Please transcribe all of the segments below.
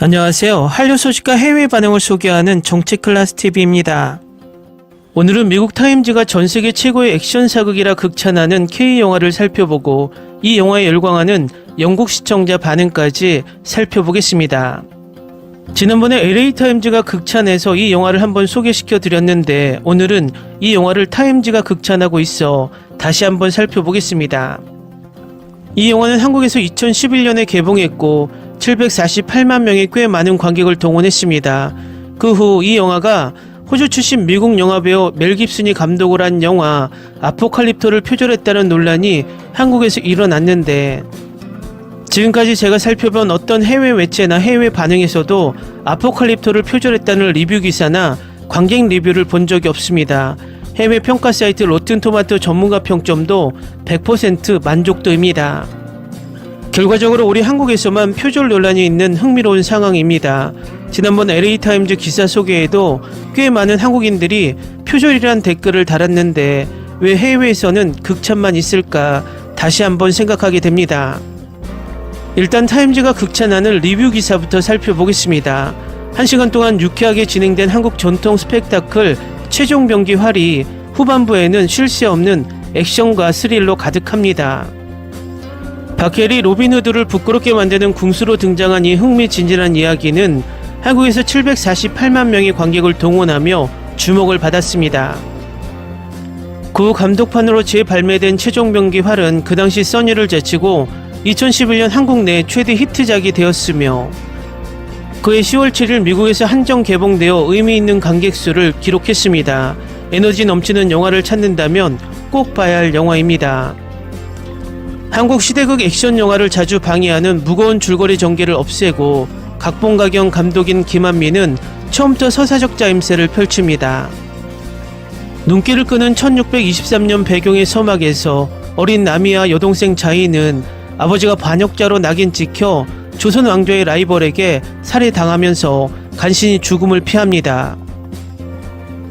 안녕하세요. 한류 소식과 해외 반응을 소개하는 정치클래스TV입니다. 오늘은 미국 타임즈가 전세계 최고의 액션 사극이라 극찬하는 K영화를 살펴보고 이 영화에 열광하는 영국 시청자 반응까지 살펴보겠습니다. 지난번에 LA타임즈가 극찬해서 이 영화를 한번 소개시켜 드렸는데 오늘은 이 영화를 타임즈가 극찬하고 있어 다시 한번 살펴보겠습니다. 이 영화는 한국에서 2011년에 개봉했고 748만 명의 꽤 많은 관객을 동원했습니다. 그 후 이 영화가 호주 출신 미국 영화배우 멜 깁슨이 감독을 한 영화 아포칼립토를 표절했다는 논란이 한국에서 일어났는데 지금까지 제가 살펴본 어떤 해외 매체나 해외 반응에서도 아포칼립토를 표절했다는 리뷰 기사나 관객 리뷰를 본 적이 없습니다. 해외 평가 사이트 로튼토마토 전문가 평점도 100% 만족도입니다. 결과적으로 우리 한국에서만 표절 논란이 있는 흥미로운 상황입니다. 지난번 LA타임즈 기사 소개에도 꽤 많은 한국인들이 표절이란 댓글을 달았는데 왜 해외에서는 극찬만 있을까 다시 한번 생각하게 됩니다. 일단 타임즈가 극찬하는 리뷰 기사부터 살펴보겠습니다. 1시간 동안 유쾌하게 진행된 한국 전통 스펙타클 최종병기 활이 후반부에는 쉴 새 없는 액션과 스릴로 가득합니다. 박해리 로빈후드를 부끄럽게 만드는 궁수로 등장한 이 흥미진진한 이야기는 한국에서 748만 명의 관객을 동원하며 주목을 받았습니다. 그 감독판으로 재발매된 최종병기 활은 그 당시 써니를 제치고 2011년 한국 내 최대 히트작이 되었으며 그해 10월 7일 미국에서 한정 개봉되어 의미 있는 관객 수를 기록했습니다. 에너지 넘치는 영화를 찾는다면 꼭 봐야 할 영화입니다. 한국 시대극 액션 영화를 자주 방해하는 무거운 줄거리 전개를 없애고 각본가경 감독인 김한민은 처음부터 서사적 짜임새를 펼칩니다. 눈길을 끄는 1623년 배경의 서막에서 어린 나미와 여동생 자이는 아버지가 반역자로 낙인 찍혀 조선 왕조의 라이벌에게 살해당하면서 간신히 죽음을 피합니다.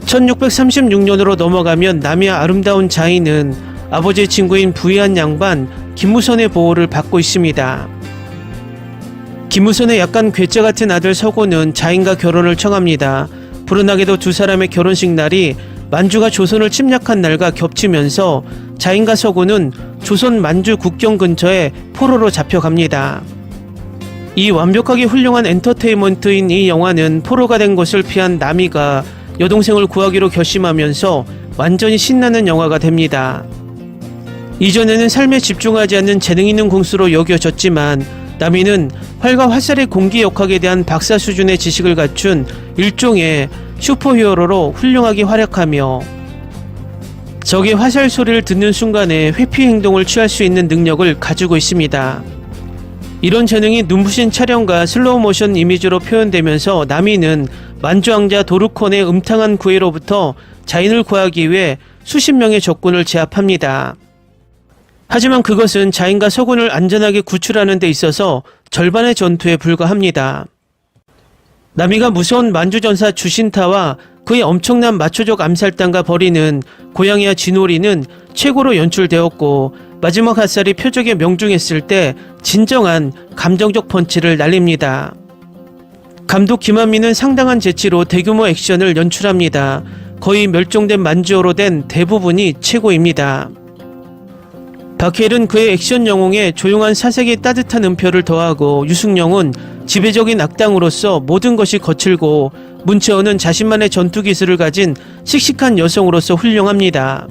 1636년으로 넘어가면 나미와 아름다운 자이는 아버지의 친구인 부유한 양반 김무선의 보호를 받고 있습니다. 김무선의 약간 괴짜 같은 아들 서고는 자인과 결혼을 청합니다. 불운하게도 두 사람의 결혼식 날이 만주가 조선을 침략한 날과 겹치면서 자인과 서고는 조선 만주 국경 근처에 포로로 잡혀갑니다. 이 완벽하게 훌륭한 엔터테인먼트인 이 영화는 포로가 된 것을 피한 나미가 여동생을 구하기로 결심하면서 완전히 신나는 영화가 됩니다. 이전에는 삶에 집중하지 않는 재능 있는 궁수로 여겨졌지만 나미는 활과 화살의 공기역학에 대한 박사 수준의 지식을 갖춘 일종의 슈퍼히어로로 훌륭하게 활약하며 적의 화살 소리를 듣는 순간에 회피 행동을 취할 수 있는 능력을 가지고 있습니다. 이런 재능이 눈부신 촬영과 슬로우 모션 이미지로 표현되면서 나미는 만주왕자 도르콘의 음탕한 구애로부터 자인을 구하기 위해 수십 명의 적군을 제압합니다. 하지만 그것은 자인과 서군을 안전하게 구출하는 데 있어서 절반의 전투에 불과합니다. 나미가 무서운 만주전사 주신타와 그의 엄청난 마초적 암살단과 벌이는 고양이와 진오리는 최고로 연출되었고 마지막 화살이 표적에 명중했을 때 진정한 감정적 펀치를 날립니다. 감독 김한민은 상당한 재치로 대규모 액션을 연출합니다. 거의 멸종된 만주어로 된 대부분이 최고입니다. 박해일은 그의 액션 영웅에 조용한 사색의 따뜻한 음표를 더하고 유승용은 지배적인 악당으로서 모든 것이 거칠고 문채원은 자신만의 전투 기술을 가진 씩씩한 여성으로서 훌륭합니다.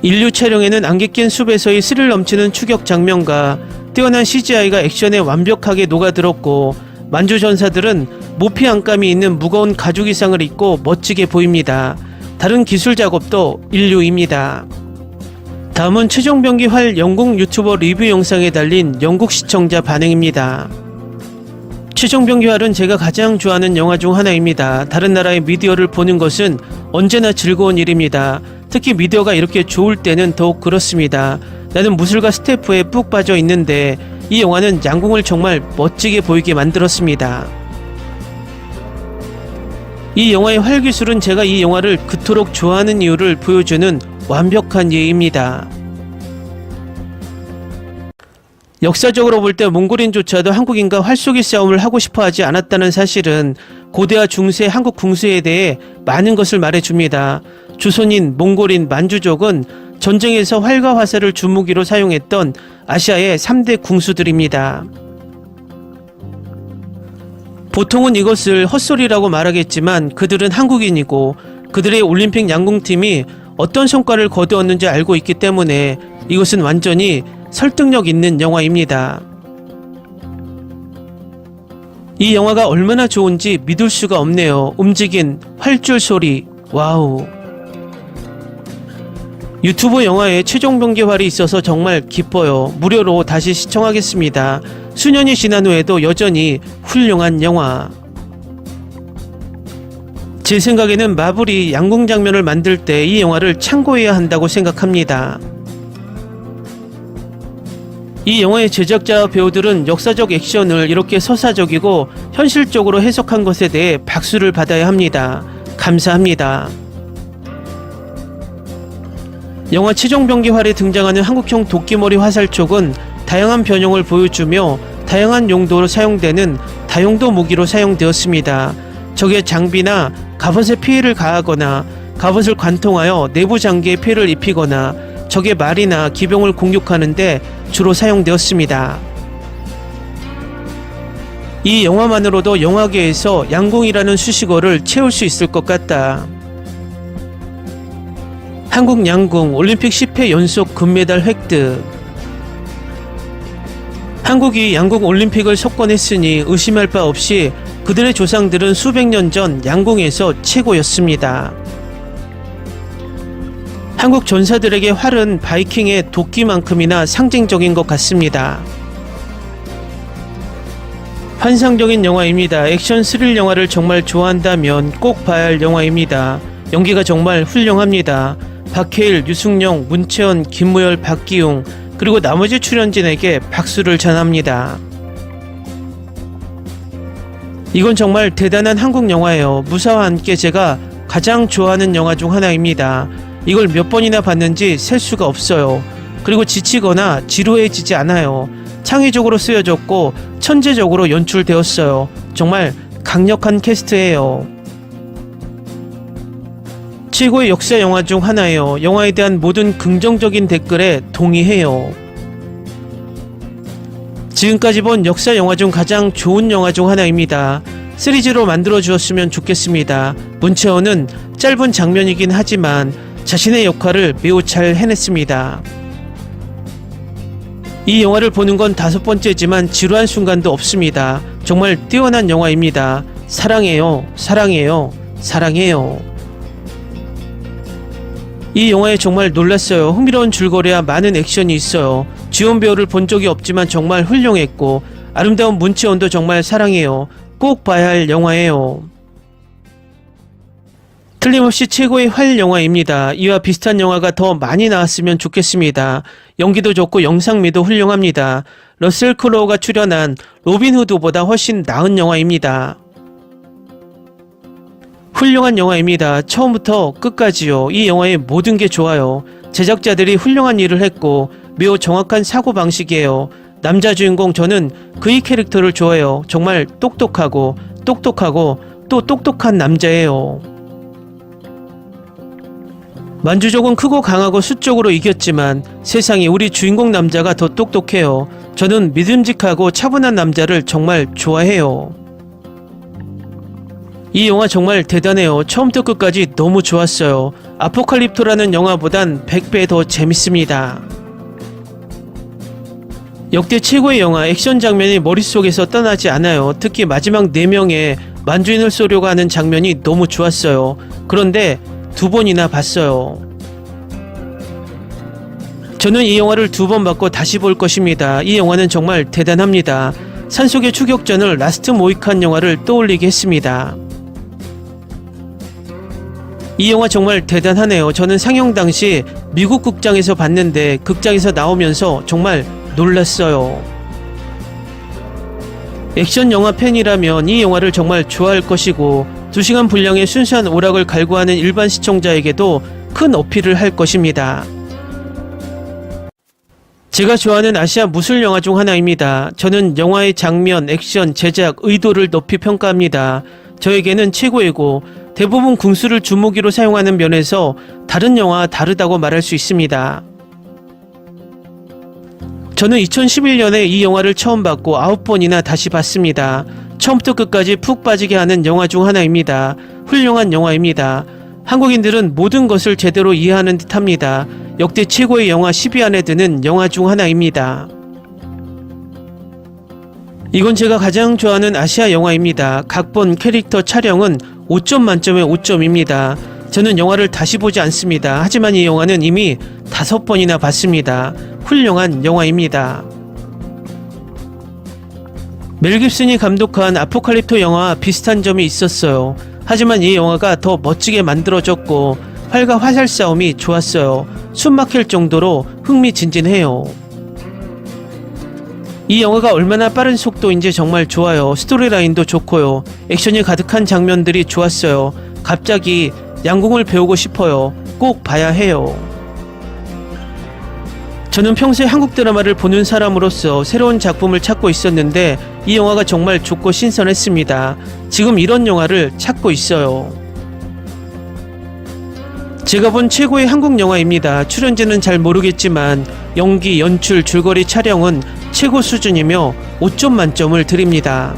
인류 촬영에는 안개 낀 숲에서의 스릴 넘치는 추격 장면과 뛰어난 CGI가 액션에 완벽하게 녹아들었고 만주 전사들은 모피 안감이 있는 무거운 가죽 이상을 입고 멋지게 보입니다. 다른 기술 작업도 인류입니다. 다음은 최종병기 활 영국 유튜버 리뷰 영상에 달린 영국 시청자 반응입니다. 최종병기 활은 제가 가장 좋아하는 영화 중 하나입니다. 다른 나라의 미디어를 보는 것은 언제나 즐거운 일입니다. 특히 미디어가 이렇게 좋을 때는 더욱 그렇습니다. 나는 무술가 스태프에 푹 빠져 있는데 이 영화는 양궁을 정말 멋지게 보이게 만들었습니다. 이 영화의 활 기술은 제가 이 영화를 그토록 좋아하는 이유를 보여주는 완벽한 예입니다. 역사적으로 볼 때 몽골인조차도 한국인과 활쏘기 싸움을 하고 싶어 하지 않았다는 사실은 고대와 중세 한국 궁수에 대해 많은 것을 말해줍니다. 조선인, 몽골인, 만주족은 전쟁에서 활과 화살을 주무기로 사용했던 아시아의 3대 궁수들입니다. 보통은 이것을 헛소리라고 말하겠지만 그들은 한국인이고 그들의 올림픽 양궁팀이 어떤 성과를 거두었는지 알고 있기 때문에 이것은 완전히 설득력 있는 영화입니다. 이 영화가 얼마나 좋은지 믿을 수가 없네요. 움직인 활줄 소리, 와우. 유튜브 영화에 최종 병기활이 있어서 정말 기뻐요. 무료로 다시 시청하겠습니다. 수년이 지난 후에도 여전히 훌륭한 영화. 제 생각에는 마블이 양궁 장면을 만들 때 이 영화를 참고해야 한다고 생각합니다. 이 영화의 제작자와 배우들은 역사적 액션을 이렇게 서사적이고 현실적으로 해석한 것에 대해 박수를 받아야 합니다. 감사합니다. 영화 최종병기활에 등장하는 한국형 도끼머리 화살촉은 다양한 변형을 보여주며 다양한 용도로 사용되는 다용도 무기로 사용되었습니다. 적의 장비나 갑옷에 피해를 가하거나 갑옷을 관통하여 내부 장기에 피해를 입히거나 적의 말이나 기병을 공격하는 데 주로 사용되었습니다. 이 영화만으로도 영화계에서 양궁이라는 수식어를 채울 수 있을 것 같다. 한국 양궁 올림픽 10회 연속 금메달 획득. 한국이 양궁 올림픽을 석권했으니 의심할 바 없이 그들의 조상들은 수백 년 전 양궁에서 최고였습니다. 한국 전사들에게 활은 바이킹의 도끼만큼이나 상징적인 것 같습니다. 환상적인 영화입니다. 액션 스릴 영화를 정말 좋아한다면 꼭 봐야 할 영화입니다. 연기가 정말 훌륭합니다. 박해일, 유승용, 문채원, 김무열, 박기용 그리고 나머지 출연진에게 박수를 전합니다. 이건 정말 대단한 한국 영화예요. 무사와 함께 제가 가장 좋아하는 영화 중 하나입니다. 이걸 몇 번이나 봤는지 셀 수가 없어요. 그리고 지치거나 지루해지지 않아요. 창의적으로 쓰여졌고 천재적으로 연출되었어요. 정말 강력한 캐스트예요. 최고의 역사 영화 중 하나예요. 영화에 대한 모든 긍정적인 댓글에 동의해요. 지금까지 본 역사 영화 중 가장 좋은 영화 중 하나입니다. 시리즈로 만들어 주었으면 좋겠습니다. 문채원은 짧은 장면이긴 하지만 자신의 역할을 매우 잘 해냈습니다. 이 영화를 보는 건 5번째지만 지루한 순간도 없습니다. 정말 뛰어난 영화입니다. 사랑해요, 사랑해요, 사랑해요. 이 영화에 정말 놀랐어요. 흥미로운 줄거리와 많은 액션이 있어요. 주연 배우를 본 적이 없지만 정말 훌륭했고 아름다운 문채원도 정말 사랑해요. 꼭 봐야 할 영화예요. 틀림없이 최고의 활 영화입니다. 이와 비슷한 영화가 더 많이 나왔으면 좋겠습니다. 연기도 좋고 영상미도 훌륭합니다. 러셀 크로우가 출연한 로빈 후드보다 훨씬 나은 영화입니다. 훌륭한 영화입니다. 처음부터 끝까지요. 이 영화의 모든 게 좋아요. 제작자들이 훌륭한 일을 했고 매우 정확한 사고방식이에요. 남자 주인공 저는 그의 캐릭터를 좋아해요. 정말 똑똑하고 또 똑똑한 남자예요. 만주족은 크고 강하고 수적으로 이겼지만 세상에 우리 주인공 남자가 더 똑똑해요. 저는 믿음직하고 차분한 남자를 정말 좋아해요. 이 영화 정말 대단해요. 처음부터 끝까지 너무 좋았어요. 아포칼립토라는 영화보단 100배 더 재밌습니다. 역대 최고의 영화. 액션 장면이 머릿속에서 떠나지 않아요. 특히 마지막 4명의 만주인을 쏘려고 하는 장면이 너무 좋았어요. 그런데 2번이나 봤어요. 저는 이 영화를 2번 봤고 다시 볼 것입니다. 이 영화는 정말 대단합니다. 산속의 추격전을 라스트 모이칸 영화를 떠올리게 했습니다. 이 영화 정말 대단하네요. 저는 상영 당시 미국 극장에서 봤는데 극장에서 나오면서 정말 놀랐어요. 액션 영화 팬이라면 이 영화를 정말 좋아할 것이고 2시간 분량의 순수한 오락을 갈구하는 일반 시청자에게도 큰 어필을 할 것입니다. 제가 좋아하는 아시아 무술 영화 중 하나입니다. 저는 영화의 장면, 액션, 제작, 의도를 높이 평가합니다. 저에게는 최고이고 대부분 궁수를 주무기로 사용하는 면에서 다른 영화와 다르다고 말할 수 있습니다. 저는 2011년에 이 영화를 처음 봤고 9번이나 다시 봤습니다. 처음부터 끝까지 푹 빠지게 하는 영화 중 하나입니다. 훌륭한 영화입니다. 한국인들은 모든 것을 제대로 이해하는 듯합니다. 역대 최고의 영화 10위 안에 드는 영화 중 하나입니다. 이건 제가 가장 좋아하는 아시아 영화입니다. 각본, 캐릭터, 촬영은 5점 만점에 5점입니다. 저는 영화를 다시 보지 않습니다. 하지만 이 영화는 이미 5번이나 봤습니다. 훌륭한 영화입니다. 멜 깁슨이 감독한 아포칼립토 영화와 비슷한 점이 있었어요. 하지만 이 영화가 더 멋지게 만들어졌고 활과 화살 싸움이 좋았어요. 숨 막힐 정도로 흥미진진해요. 이 영화가 얼마나 빠른 속도인지 정말 좋아요. 스토리라인도 좋고요. 액션이 가득한 장면들이 좋았어요. 갑자기 양궁을 배우고 싶어요. 꼭 봐야 해요. 저는 평소에 한국 드라마를 보는 사람으로서 새로운 작품을 찾고 있었는데 이 영화가 정말 좋고 신선했습니다. 지금 이런 영화를 찾고 있어요. 제가 본 최고의 한국 영화입니다. 출연진은 잘 모르겠지만 연기, 연출, 줄거리, 촬영은 최고 수준이며 5점 만점을 드립니다.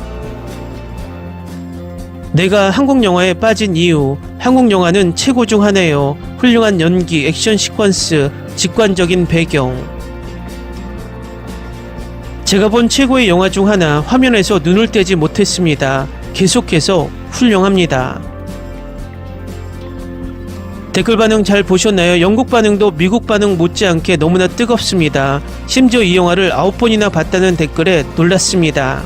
내가 한국 영화에 빠진 이유, 한국 영화는 최고 중 하나예요. 훌륭한 연기, 액션 시퀀스, 직관적인 배경. 제가 본 최고의 영화 중 하나, 화면에서 눈을 떼지 못했습니다. 계속해서 훌륭합니다. 댓글 반응 잘 보셨나요? 영국 반응도 미국 반응 못지않게 너무나 뜨겁습니다. 심지어 이 영화를 9번이나 봤다는 댓글에 놀랐습니다.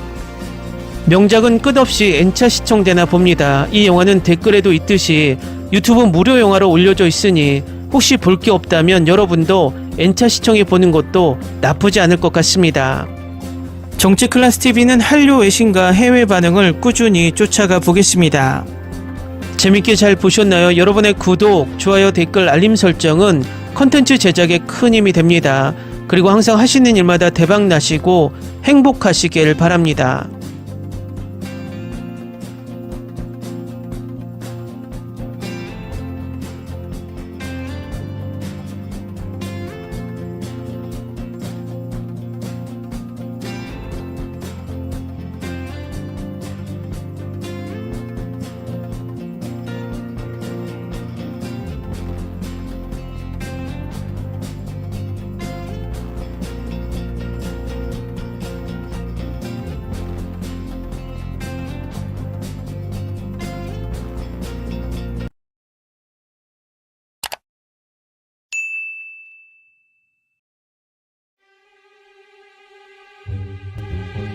명작은 끝없이 N차 시청되나 봅니다. 이 영화는 댓글에도 있듯이 유튜브 무료 영화로 올려져 있으니 혹시 볼 게 없다면 여러분도 N차 시청해 보는 것도 나쁘지 않을 것 같습니다. 정치클래스TV는 한류 외신과 해외 반응을 꾸준히 쫓아가 보겠습니다. 재밌게 잘 보셨나요? 여러분의 구독, 좋아요, 댓글, 알림 설정은 컨텐츠 제작에 큰 힘이 됩니다. 그리고 항상 하시는 일마다 대박 나시고 행복하시길 바랍니다.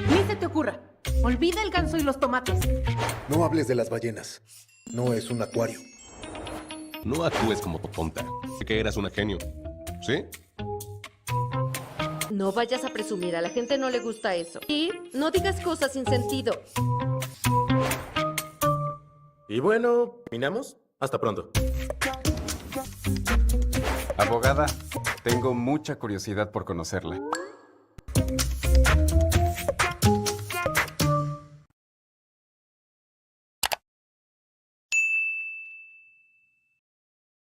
Ni se te ocurra. Olvida el ganso y los tomates. No hables de las ballenas. No es un acuario. No actúes como tonta. Que eras una genio. ¿Sí? No vayas a presumir, a la gente no le gusta eso. Y no digas cosas sin sentido. Y bueno, ¿terminamos? Hasta pronto. Abogada, tengo mucha curiosidad por conocerla.